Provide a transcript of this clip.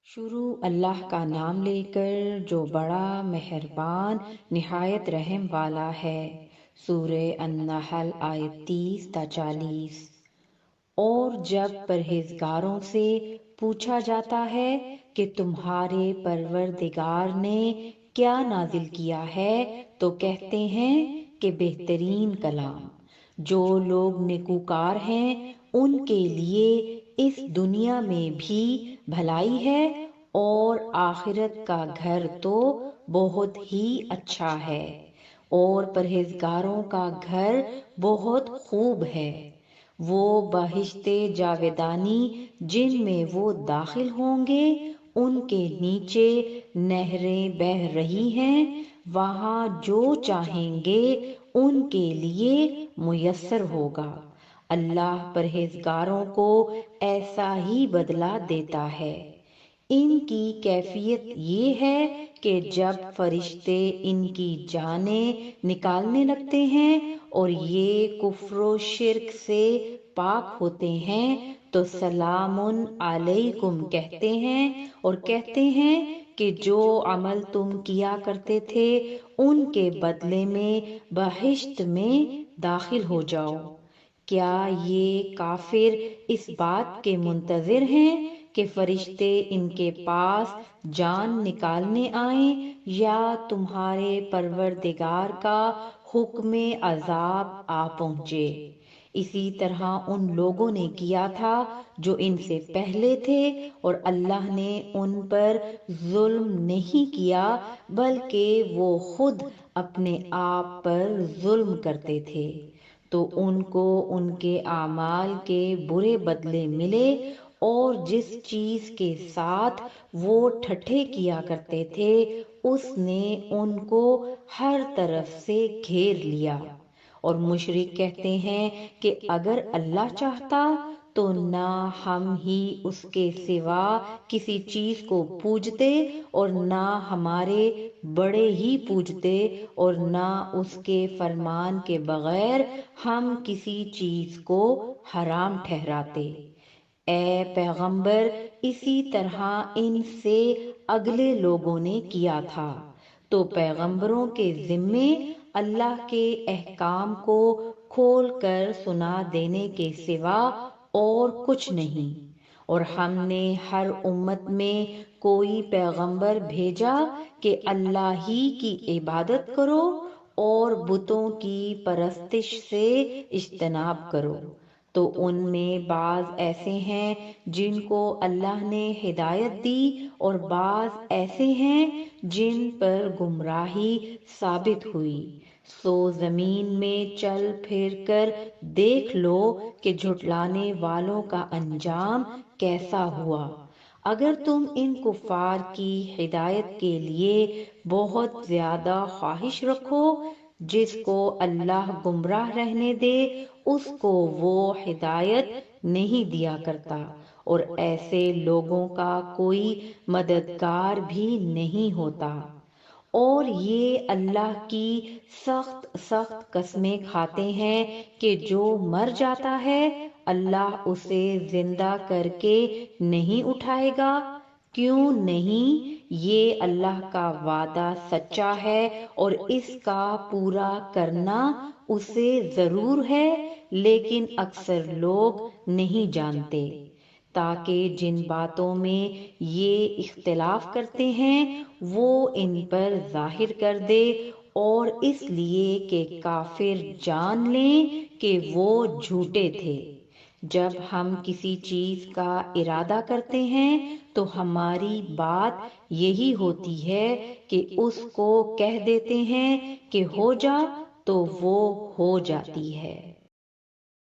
شروع اللہ کا نام لے کر جو بڑا مہربان نہایت رحم والا ہے۔ سورہ النحل آیت 30 تا 40۔ اور جب پرہیزگاروں سے پوچھا جاتا ہے کہ تمہارے پروردگار نے کیا نازل کیا ہے تو کہتے ہیں کہ بہترین کلام۔ جو لوگ نیکوکار ہیں ان کے لیے اس دنیا میں بھی بھلائی ہے اور آخرت کا گھر تو بہت ہی اچھا ہے، اور پرہیزگاروں کا گھر بہت خوب ہے۔ وہ بہشت جاودانی جن میں وہ داخل ہوں گے، ان کے نیچے نہریں بہہ رہی ہیں، وہاں جو چاہیں گے ان کے لیے میسر ہوگا۔ اللہ پرہیزگاروں کو ایسا ہی بدلہ دیتا ہے۔ ان کی کیفیت یہ ہے کہ جب فرشتے ان کی جانیں نکالنے لگتے ہیں اور یہ کفر و شرک سے پاک ہوتے ہیں تو سلام علیکم کہتے ہیں اور کہتے ہیں کہ جو عمل تم کیا کرتے تھے ان کے بدلے میں بہشت میں داخل ہو جاؤ۔ کیا یہ کافر اس بات کے منتظر ہیں کہ فرشتے ان کے پاس جان نکالنے آئیں یا تمہارے پروردگار کا حکم عذاب آ پہنچے؟ اسی طرح ان لوگوں نے کیا تھا جو ان سے پہلے تھے، اور اللہ نے ان پر ظلم نہیں کیا بلکہ وہ خود اپنے آپ پر ظلم کرتے تھے۔ تو ان کو ان کے اعمال کے برے بدلے ملے، اور جس چیز کے ساتھ وہ ٹھٹھے کیا کرتے تھے اس نے ان کو ہر طرف سے گھیر لیا۔ اور مشرک کہتے ہیں کہ اگر اللہ چاہتا تو نہ ہم ہی اس کے سوا کسی چیز کو پوجتے اور نہ ہمارے بڑے ہی پوجتے، اور نہ اس کے فرمان کے بغیر ہم کسی چیز کو حرام ٹھہراتے۔ اے پیغمبر، اسی طرح ان سے اگلے لوگوں نے کیا تھا۔ تو پیغمبروں کے ذمے اللہ کے احکام کو کھول کر سنا دینے کے سوا اور کچھ نہیں۔ اور ہم نے ہر امت میں کوئی پیغمبر بھیجا کہ اللہ ہی کی عبادت کرو اور بتوں کی پرستش سے اجتناب کرو۔ تو ان میں بعض ایسے ہیں جن کو اللہ نے ہدایت دی، اور بعض ایسے ہیں جن پر گمراہی ثابت ہوئی۔ سو زمین میں چل پھر کر دیکھ لو کہ جھٹلانے والوں کا انجام کیسا ہوا۔ اگر تم ان کفار کی ہدایت کے لیے بہت زیادہ خواہش رکھو، جس کو اللہ گمراہ رہنے دے اس کو وہ ہدایت نہیں دیا کرتا، اور ایسے لوگوں کا کوئی مددگار بھی نہیں ہوتا۔ اور یہ اللہ کی سخت سخت قسمیں کھاتے ہیں کہ جو مر جاتا ہے اللہ اسے زندہ کر کے نہیں اٹھائے گا۔ کیوں نہیں؟ یہ اللہ کا وعدہ سچا ہے اور اس کا پورا کرنا اسے ضرور ہے، لیکن اکثر لوگ نہیں جانتے۔ تاکہ جن باتوں میں یہ اختلاف کرتے ہیں وہ ان پر ظاہر کر دے، اور اس لیے کہ کافر جان لیں کہ وہ جھوٹے تھے۔ جب ہم کسی چیز کا ارادہ کرتے ہیں تو ہماری بات یہی ہوتی ہے کہ اس کو کہہ دیتے ہیں کہ ہو جا، تو وہ ہو جاتی ہے۔